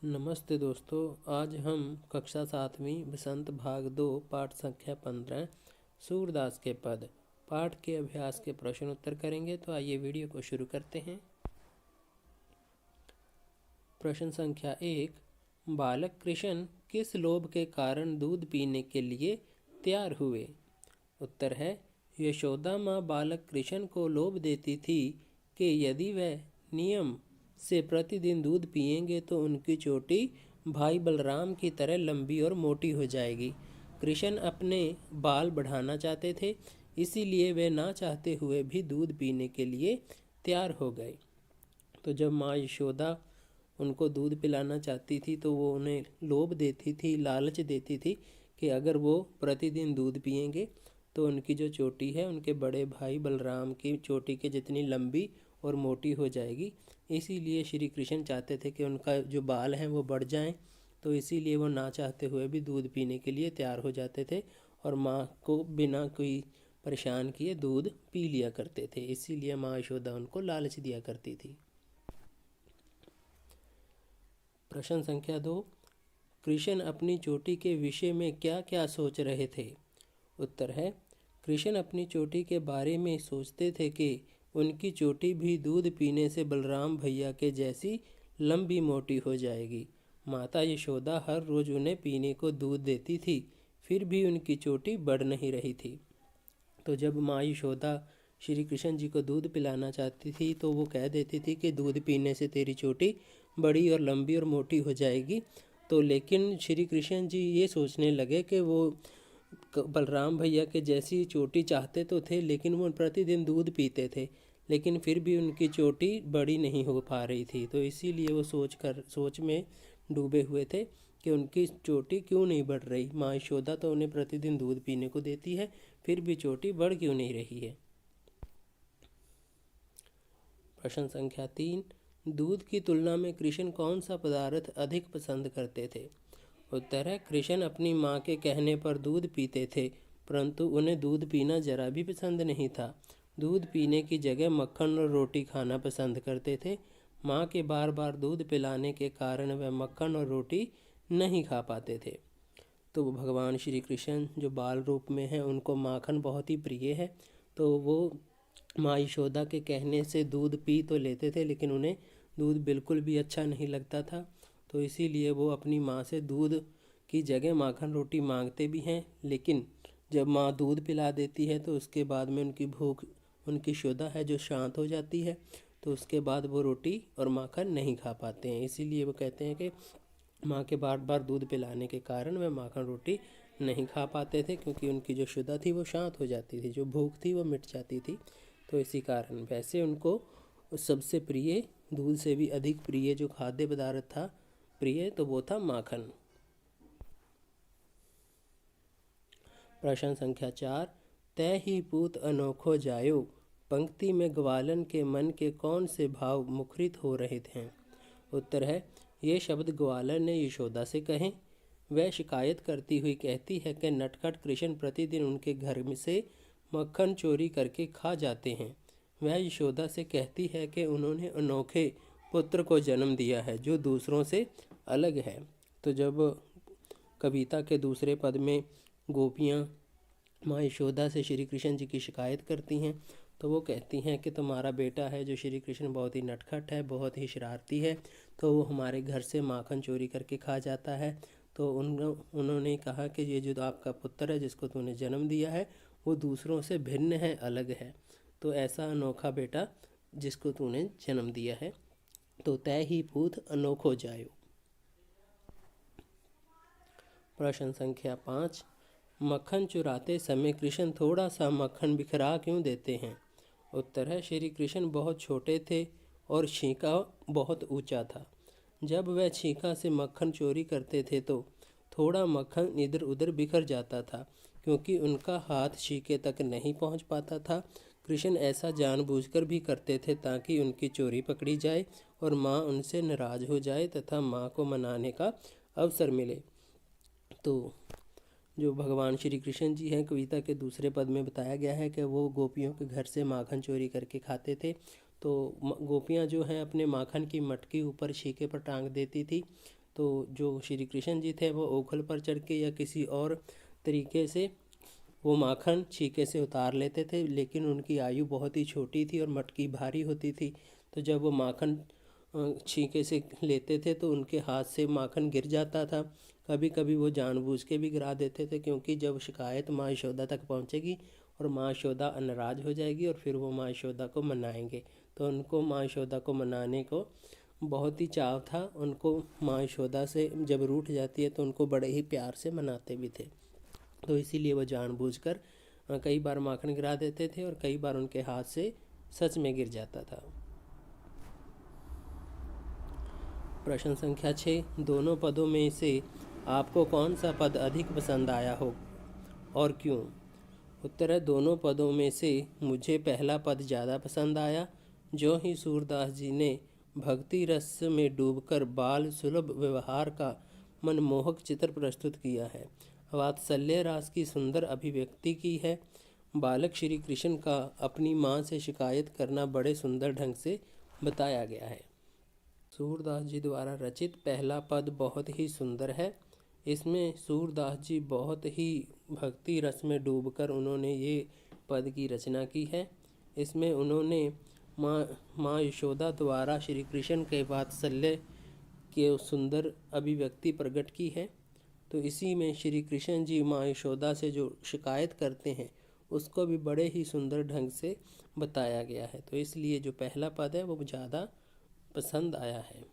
नमस्ते दोस्तों। आज हम कक्षा 7वीं बसंत भाग 2 पाठ संख्या 15 सूरदास के पद पाठ के अभ्यास के प्रश्न उत्तर करेंगे। तो आइए वीडियो को शुरू करते हैं। प्रश्न संख्या 1, बालक कृष्ण किस लोभ के कारण दूध पीने के लिए तैयार हुए? उत्तर है, यशोदा माँ बालक कृष्ण को लोभ देती थी कि यदि वह नियम से प्रतिदिन दूध पिएंगे तो उनकी चोटी भाई बलराम की तरह लंबी और मोटी हो जाएगी। कृष्ण अपने बाल बढ़ाना चाहते थे, इसीलिए वे ना चाहते हुए भी दूध पीने के लिए तैयार हो गए। तो जब माँ यशोदा उनको दूध पिलाना चाहती थी तो वो उन्हें लोभ देती थी, लालच देती थी कि अगर वो प्रतिदिन दूध पिएंगे तो उनकी जो चोटी है उनके बड़े भाई बलराम की चोटी के जितनी लंबी और मोटी हो जाएगी। इसीलिए श्री कृष्ण चाहते थे कि उनका जो बाल हैं वो बढ़ जाएं, तो इसीलिए वो ना चाहते हुए भी दूध पीने के लिए तैयार हो जाते थे और माँ को बिना कोई परेशान किए दूध पी लिया करते थे। इसीलिए माँ यशोदा उनको लालच दिया करती थी। प्रश्न संख्या 2, कृष्ण अपनी चोटी के विषय में क्या क्या सोच रहे थे? उत्तर है, कृष्ण अपनी चोटी के बारे में सोचते थे कि उनकी चोटी भी दूध पीने से बलराम भैया के जैसी लंबी मोटी हो जाएगी। माता यशोदा हर रोज़ उन्हें पीने को दूध देती थी, फिर भी उनकी चोटी बढ़ नहीं रही थी। तो जब माँ यशोदा श्री कृष्ण जी को दूध पिलाना चाहती थी तो वो कह देती थी कि दूध पीने से तेरी चोटी बड़ी और लंबी और मोटी हो जाएगी। तो लेकिन श्री कृष्ण जी ये सोचने लगे कि वो बलराम भैया के जैसी चोटी चाहते तो थे, लेकिन वो प्रतिदिन दूध पीते थे, लेकिन फिर भी उनकी चोटी बड़ी नहीं हो पा रही थी। तो इसीलिए वो सोच में डूबे हुए थे कि उनकी चोटी क्यों नहीं बढ़ रही। माँ यशोदा तो उन्हें प्रतिदिन दूध पीने को देती है, फिर भी चोटी बढ़ क्यों नहीं रही है। प्रश्न संख्या 3, दूध की तुलना में कृष्ण कौन सा पदार्थ अधिक पसंद करते थे? उत्तर है, कृष्ण अपनी माँ के कहने पर दूध पीते थे, परंतु उन्हें दूध पीना जरा भी पसंद नहीं था। दूध पीने की जगह मक्खन और रोटी खाना पसंद करते थे। माँ के बार बार दूध पिलाने के कारण वह मक्खन और रोटी नहीं खा पाते थे। तो भगवान श्री कृष्ण जो बाल रूप में हैं उनको माखन बहुत ही प्रिय है। तो वो माँ यशोदा के कहने से दूध पी तो लेते थे, लेकिन उन्हें दूध बिल्कुल भी अच्छा नहीं लगता था। तो इसीलिए वो अपनी माँ से दूध की जगह माखन रोटी मांगते भी हैं, लेकिन जब माँ दूध पिला देती है तो उसके बाद में उनकी भूख, उनकी शुदा है जो शांत हो जाती है, तो उसके बाद वो रोटी और माखन नहीं खा पाते हैं। इसीलिए वो कहते हैं कि माँ के बार बार दूध पिलाने के कारण वे माखन रोटी नहीं खा पाते थे, क्योंकि उनकी जो शुदा थी वो शांत हो जाती थी, जो भूख थी वो मिट जाती थी। तो इसी कारण वैसे उनको सबसे प्रिय, दूध से भी अधिक प्रिय जो खाद्य पदार्थ था प्रिय, तो वो था माखन। प्रश्न संख्या 4, तय ही पूत अनोखो जायो पंक्ति में ग्वालन के मन के कौन से भाव मुखरित हो रहे थे? उत्तर है, ये शब्द ग्वालन ने यशोदा से कहे। वह शिकायत करती हुई कहती है कि नटखट कृष्ण प्रतिदिन उनके घर में से मक्खन चोरी करके खा जाते हैं। वह यशोदा से कहती है कि उन्होंने अनोखे पुत्र को जन्म दिया है जो दूसरों से अलग है। तो जब कविता के दूसरे पद में गोपियाँ माँ यशोदा से श्री कृष्ण जी की शिकायत करती हैं, तो वो कहती हैं कि तुम्हारा बेटा है जो श्री कृष्ण बहुत ही नटखट है, बहुत ही शरारती है, तो वो हमारे घर से माखन चोरी करके खा जाता है। तो उन्होंने कहा कि ये जो आपका पुत्र है जिसको तूने जन्म दिया है वो दूसरों से भिन्न है, अलग है। तो ऐसा अनोखा बेटा जिसको तूने जन्म दिया है, तो तय ही पूत अनोखो जायो। प्रश्न संख्या 5, मक्खन चुराते समय कृष्ण थोड़ा सा मक्खन बिखरा क्यों देते हैं? उत्तर है, श्री कृष्ण बहुत छोटे थे और छींका बहुत ऊंचा था। जब वह छींका से मक्खन चोरी करते थे तो थोड़ा मक्खन इधर उधर बिखर जाता था, क्योंकि उनका हाथ छींके तक नहीं पहुंच पाता था। कृष्ण ऐसा जानबूझकर भी करते थे ताकि उनकी चोरी पकड़ी जाए और माँ उनसे नाराज हो जाए तथा माँ को मनाने का अवसर मिले। तो जो भगवान श्री कृष्ण जी हैं, कविता के दूसरे पद में बताया गया है कि वो गोपियों के घर से माखन चोरी करके खाते थे। तो गोपियाँ जो हैं अपने माखन की मटकी ऊपर छीके पर टांग देती थी, तो जो श्री कृष्ण जी थे वो ओखल पर चढ़ के या किसी और तरीके से वो माखन छीके से उतार लेते थे, लेकिन उनकी आयु बहुत ही छोटी थी और मटकी भारी होती थी। तो जब वो माखन छीके से लेते थे तो उनके हाथ से माखन गिर जाता था। कभी कभी वो जानबूझ के भी गिरा देते थे, क्योंकि जब शिकायत माँ यशोदा तक पहुँचेगी और माँ यशोदा नाराज़ हो जाएगी और फिर वो माँ यशोदा को मनाएंगे। तो उनको माँ यशोदा को मनाने को बहुत ही चाव था। उनको माँ यशोदा से जब रूठ जाती है तो उनको बड़े ही प्यार से मनाते भी थे। तो इसीलिए वो जानबूझकर कई बार माखन गिरा देते थे और कई बार उनके हाथ से सच में गिर जाता था। प्रश्न संख्या 6, दोनों पदों में से आपको कौन सा पद अधिक पसंद आया हो और क्यों? उत्तर है, दोनों पदों में से मुझे पहला पद ज़्यादा पसंद आया। जो ही सूरदास जी ने भक्ति रस में डूबकर बाल सुलभ व्यवहार का मनमोहक चित्र प्रस्तुत किया है, वात्सल्य रास की सुंदर अभिव्यक्ति की है। बालक श्री कृष्ण का अपनी माँ से शिकायत करना बड़े सुंदर ढंग से बताया गया है। सूरदास जी द्वारा रचित पहला पद बहुत ही सुंदर है। इसमें सूरदास जी बहुत ही भक्ति रस में उन्होंने ये पद की रचना की है। इसमें उन्होंने माँ यशोदा द्वारा श्री कृष्ण के वात्सल्य के सुंदर अभिव्यक्ति प्रकट की है। तो इसी में श्री कृष्ण जी माँ यशोदा से जो शिकायत करते हैं उसको भी बड़े ही सुंदर ढंग से बताया गया है। तो इसलिए जो पहला पद है वो ज़्यादा पसंद आया है।